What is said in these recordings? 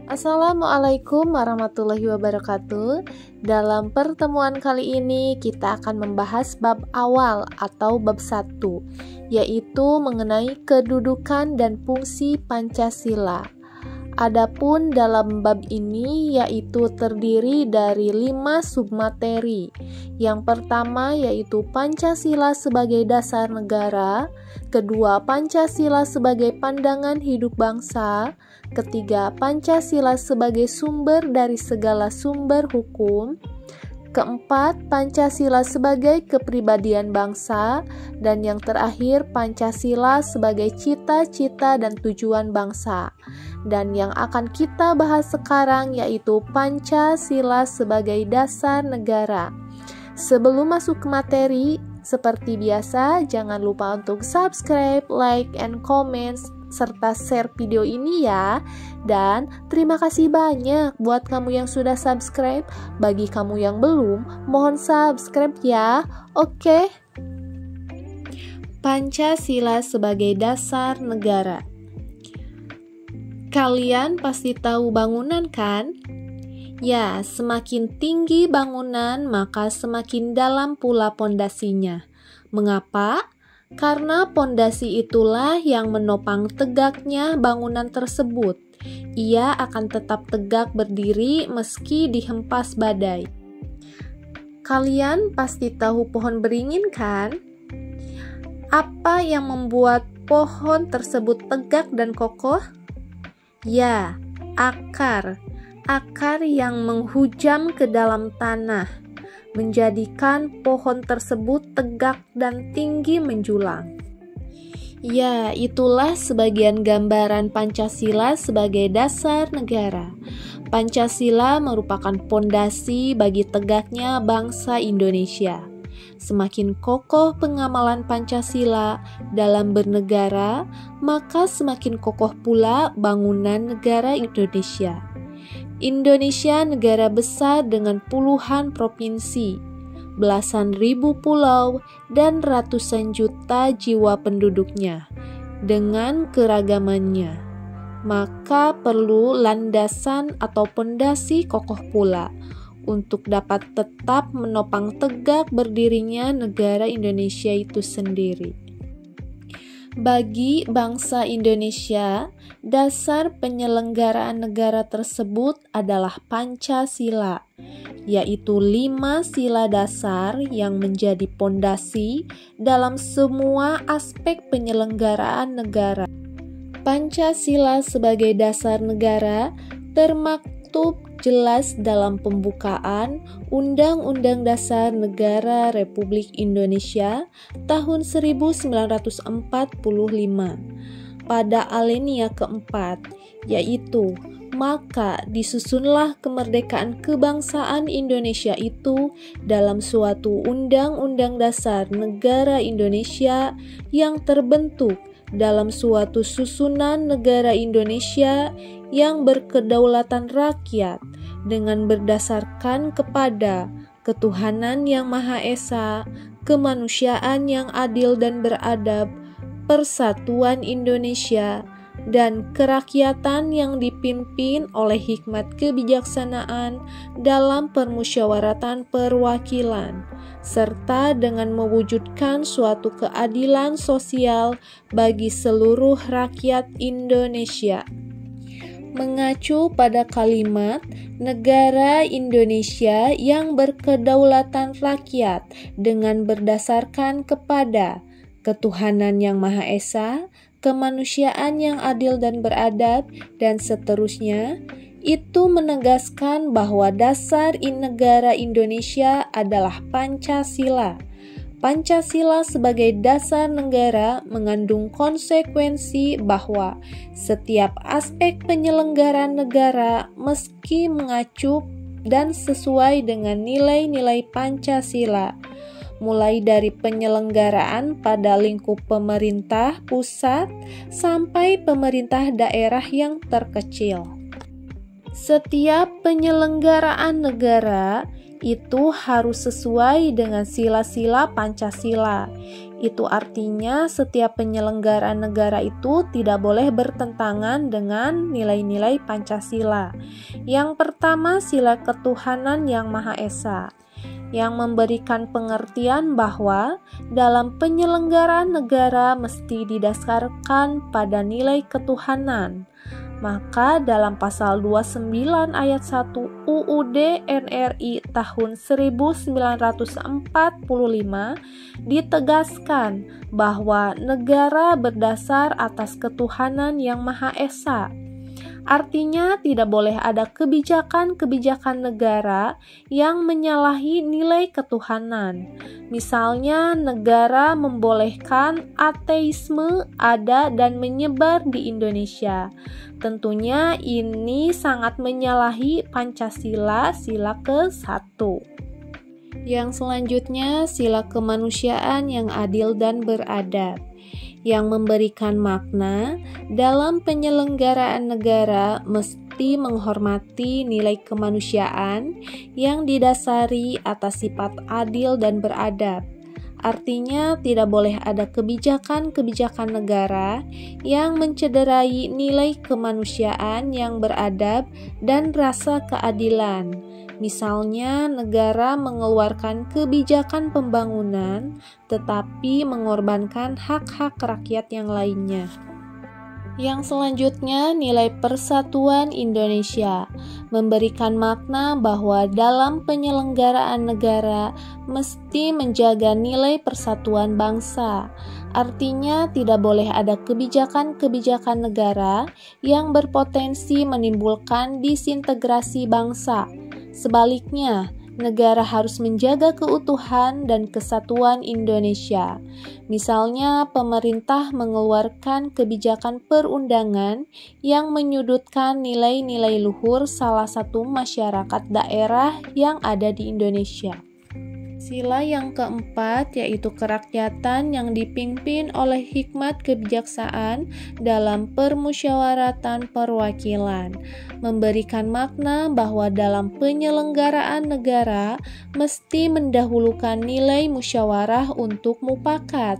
Assalamualaikum warahmatullahi wabarakatuh. Dalam pertemuan kali ini kita akan membahas bab awal atau bab 1, yaitu mengenai kedudukan dan fungsi Pancasila. Adapun dalam bab ini yaitu terdiri dari 5 submateri. Yang pertama yaitu Pancasila sebagai dasar negara, kedua Pancasila sebagai pandangan hidup bangsa, ketiga Pancasila sebagai sumber dari segala sumber hukum, keempat Pancasila sebagai kepribadian bangsa, dan yang terakhir Pancasila sebagai cita-cita dan tujuan bangsa. Dan yang akan kita bahas sekarang yaitu Pancasila sebagai dasar negara. Sebelum masuk ke materi, seperti biasa jangan lupa untuk subscribe, like, and comment serta share video ini ya. Dan terima kasih banyak buat kamu yang sudah subscribe. Bagi kamu yang belum, mohon subscribe ya. Oke. Pancasila sebagai dasar negara. Kalian pasti tahu bangunan kan? Ya, semakin tinggi bangunan maka semakin dalam pula pondasinya. Mengapa? Karena pondasi itulah yang menopang tegaknya bangunan tersebut. Ia akan tetap tegak berdiri meski dihempas badai. Kalian pasti tahu pohon beringin kan? Apa yang membuat pohon tersebut tegak dan kokoh? Ya, akar yang menghujam ke dalam tanah, menjadikan pohon tersebut tegak dan tinggi menjulang. Ya, itulah sebagian gambaran Pancasila sebagai dasar negara. Pancasila merupakan pondasi bagi tegaknya bangsa Indonesia. Semakin kokoh pengamalan Pancasila dalam bernegara, maka semakin kokoh pula bangunan negara Indonesia. Indonesia negara besar dengan puluhan provinsi, belasan ribu pulau, dan ratusan juta jiwa penduduknya. Dengan keragamannya, maka perlu landasan atau pondasi kokoh pula untuk dapat tetap menopang tegak berdirinya negara Indonesia itu sendiri. Bagi bangsa Indonesia, dasar penyelenggaraan negara tersebut adalah Pancasila, yaitu 5 sila dasar yang menjadi pondasi dalam semua aspek penyelenggaraan negara. Pancasila sebagai dasar negara termaktub jelas dalam pembukaan Undang-Undang Dasar Negara Republik Indonesia tahun 1945 pada alinea keempat, yaitu maka disusunlah kemerdekaan kebangsaan Indonesia itu dalam suatu Undang-Undang Dasar Negara Indonesia yang terbentuk dalam suatu susunan negara Indonesia yang berkedaulatan rakyat dengan berdasarkan kepada ketuhanan yang Maha Esa, kemanusiaan yang adil dan beradab, persatuan Indonesia, dan kerakyatan yang dipimpin oleh hikmat kebijaksanaan dalam permusyawaratan perwakilan, serta dengan mewujudkan suatu keadilan sosial bagi seluruh rakyat Indonesia. Mengacu pada kalimat negara Indonesia yang berkedaulatan rakyat dengan berdasarkan kepada ketuhanan yang Maha Esa, kemanusiaan yang adil dan beradab, dan seterusnya, itu menegaskan bahwa dasar negara Indonesia adalah Pancasila. Pancasila sebagai dasar negara mengandung konsekuensi bahwa setiap aspek penyelenggaraan negara meski mengacu dan sesuai dengan nilai-nilai Pancasila, mulai dari penyelenggaraan pada lingkup pemerintah pusat sampai pemerintah daerah yang terkecil. Setiap penyelenggaraan negara itu harus sesuai dengan sila-sila Pancasila. Itu artinya setiap penyelenggara negara itu tidak boleh bertentangan dengan nilai-nilai Pancasila. Yang pertama, sila ketuhanan yang Maha Esa, yang memberikan pengertian bahwa dalam penyelenggaraan negara mesti didasarkan pada nilai ketuhanan. Maka dalam pasal 29 ayat 1 UUD NRI tahun 1945 ditegaskan bahwa negara berdasar atas ketuhanan yang Maha Esa. Artinya tidak boleh ada kebijakan-kebijakan negara yang menyalahi nilai ketuhanan. Misalnya negara membolehkan ateisme ada dan menyebar di Indonesia. Tentunya ini sangat menyalahi Pancasila sila ke-1. Yang selanjutnya, sila kemanusiaan yang adil dan beradab, yang memberikan makna dalam penyelenggaraan negara mesti menghormati nilai kemanusiaan yang didasari atas sifat adil dan beradab. Artinya tidak boleh ada kebijakan-kebijakan negara yang mencederai nilai kemanusiaan yang beradab dan rasa keadilan. Misalnya, negara mengeluarkan kebijakan pembangunan tetapi mengorbankan hak-hak rakyat yang lainnya. Yang selanjutnya, nilai persatuan Indonesia memberikan makna bahwa dalam penyelenggaraan negara mesti menjaga nilai persatuan bangsa. Artinya tidak boleh ada kebijakan-kebijakan negara yang berpotensi menimbulkan disintegrasi bangsa. Sebaliknya, negara harus menjaga keutuhan dan kesatuan Indonesia. Misalnya, pemerintah mengeluarkan kebijakan perundangan yang menyudutkan nilai-nilai luhur salah satu masyarakat daerah yang ada di Indonesia. Sila yang keempat yaitu kerakyatan yang dipimpin oleh hikmat kebijaksanaan dalam permusyawaratan perwakilan, memberikan makna bahwa dalam penyelenggaraan negara mesti mendahulukan nilai musyawarah untuk mufakat.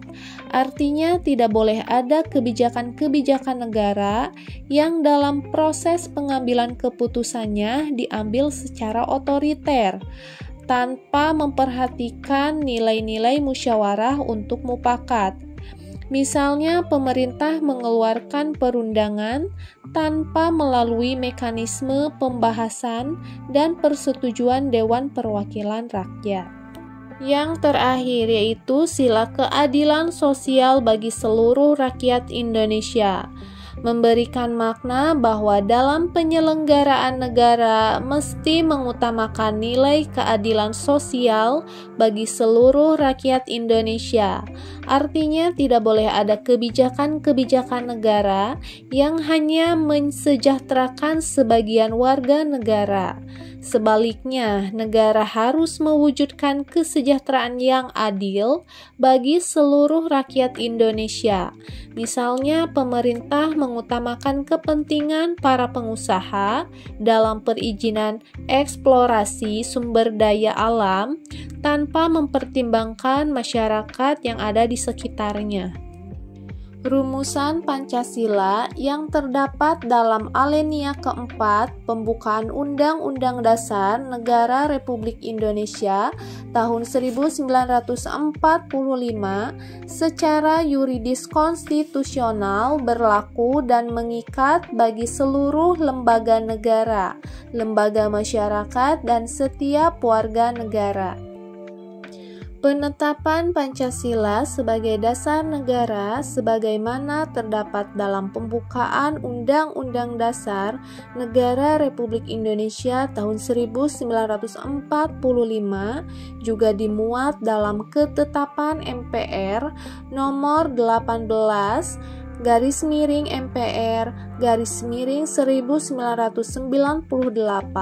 Artinya tidak boleh ada kebijakan-kebijakan negara yang dalam proses pengambilan keputusannya diambil secara otoriter, tanpa memperhatikan nilai-nilai musyawarah untuk mufakat. Misalnya, pemerintah mengeluarkan perundangan tanpa melalui mekanisme pembahasan dan persetujuan Dewan Perwakilan Rakyat. Yang terakhir yaitu sila keadilan sosial bagi seluruh rakyat Indonesia, memberikan makna bahwa dalam penyelenggaraan negara mesti mengutamakan nilai keadilan sosial bagi seluruh rakyat Indonesia. Artinya tidak boleh ada kebijakan-kebijakan negara yang hanya mensejahterakan sebagian warga negara. Sebaliknya, negara harus mewujudkan kesejahteraan yang adil bagi seluruh rakyat Indonesia. Misalnya, pemerintah mengutamakan kepentingan para pengusaha dalam perizinan eksplorasi sumber daya alam tanpa mempertimbangkan masyarakat yang ada di sekitarnya. Rumusan Pancasila yang terdapat dalam alinea keempat pembukaan Undang-Undang Dasar Negara Republik Indonesia tahun 1945 secara yuridis konstitusional berlaku dan mengikat bagi seluruh lembaga negara, lembaga masyarakat, dan setiap warga negara. Penetapan Pancasila sebagai dasar negara sebagaimana terdapat dalam pembukaan Undang-Undang Dasar Negara Republik Indonesia tahun 1945 juga dimuat dalam Ketetapan MPR nomor 18 /MPR/1998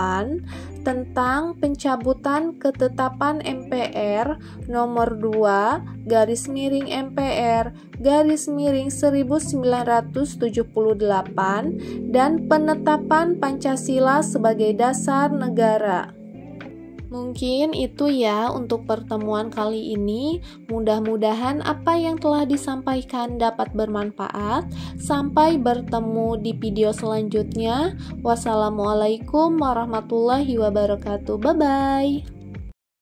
tentang pencabutan Ketetapan MPR nomor 2/MPR/1978 dan penetapan Pancasila sebagai dasar negara. Mungkin itu ya untuk pertemuan kali ini. Mudah-mudahan apa yang telah disampaikan dapat bermanfaat. Sampai bertemu di video selanjutnya. Wassalamualaikum warahmatullahi wabarakatuh. Bye-bye.